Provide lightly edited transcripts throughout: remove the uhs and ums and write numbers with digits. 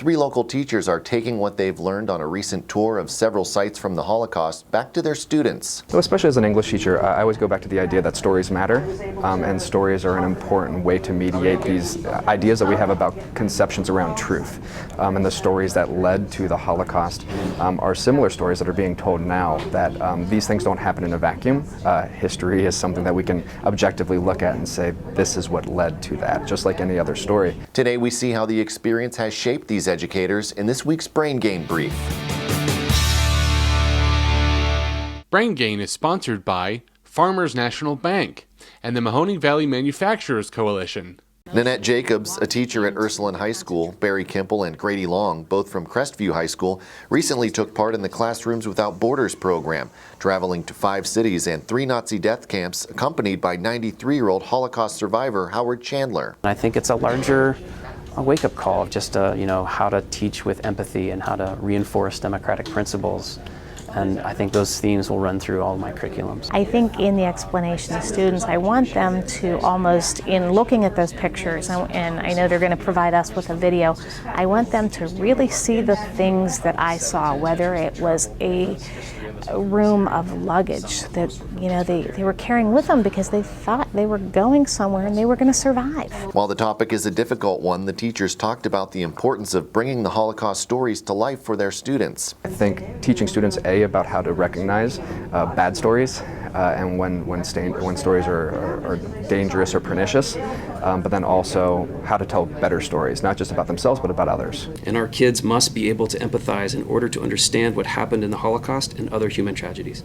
3 local teachers are taking what they've learned on a recent tour of several sites from the Holocaust back to their students. So especially as an English teacher, I always go back to the idea that stories matter, and stories are an important way to mediate these ideas that we have about conceptions around truth. And the stories that led to the Holocaust are similar stories that are being told now, that these things don't happen in a vacuum. History is something that we can objectively look at and say, this is what led to that, just like any other story. Today we see how the experience has shaped these educators in this week's Brain Gain Brief. Brain Gain is sponsored by Farmers National Bank and the Mahoning Valley Manufacturers Coalition. Nanette Jacobs, a teacher at Ursuline High School, Barry Kimple and Grady Long, both from Crestview High School, recently took part in the Classrooms Without Borders program, traveling to 5 cities and 3 Nazi death camps, accompanied by 93-year-old Holocaust survivor Howard Chandler. I think it's a larger wake-up call of just how to teach with empathy and how to reinforce democratic principles. And I think those themes will run through all of my curriculums. I think in the explanation to students, I want them to almost, in looking at those pictures, and I know they're going to provide us with a video, I want them to really see the things that I saw, whether it was a room of luggage that they were carrying with them because they thought they were going somewhere and they were going to survive. While the topic is a difficult one, the teachers talked about the importance of bringing the Holocaust stories to life for their students. I think teaching students about how to recognize bad stories and when stories are dangerous or pernicious, but then also how to tell better stories, not just about themselves but about others. And our kids must be able to empathize in order to understand what happened in the Holocaust and other human tragedies.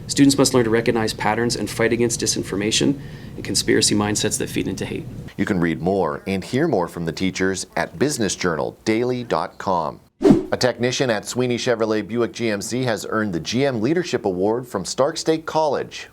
Students must learn to recognize patterns and fight against disinformation and conspiracy mindsets that feed into hate. You can read more and hear more from the teachers at businessjournaldaily.com. A technician at Sweeney Chevrolet Buick GMC has earned the GM Leadership Award from Stark State College.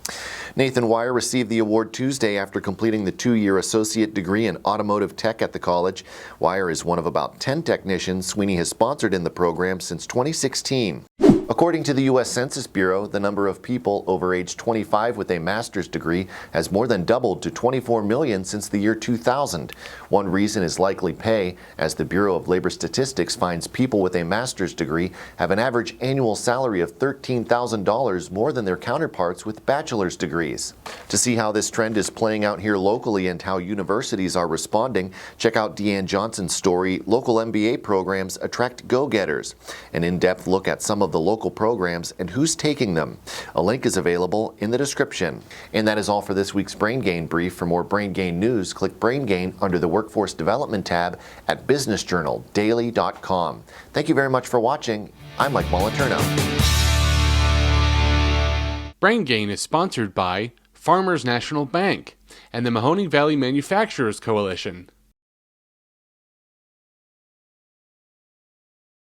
Nathan Wire received the award Tuesday after completing the 2-year associate degree in automotive tech at the college. Wire is one of about 10 technicians Sweeney has sponsored in the program since 2016. According to the U.S. Census Bureau, the number of people over age 25 with a master's degree has more than doubled to 24 million since the year 2000. One reason is likely pay, as the Bureau of Labor Statistics finds people with a master's degree have an average annual salary of $13,000 more than their counterparts with bachelor's degrees. To see how this trend is playing out here locally and how universities are responding, check out Deanne Johnson's story, Local MBA Programs Attract Go-Getters, an in-depth look at some of the local programs and who's taking them. A link is available in the description. And that is all for this week's Brain Gain Brief. For more Brain Gain news, click Brain Gain under the Workforce Development tab at businessjournaldaily.com. Thank you very much for watching. I'm Mike Moliterno. Brain Gain is sponsored by Farmers National Bank and the Mahoning Valley Manufacturers Coalition.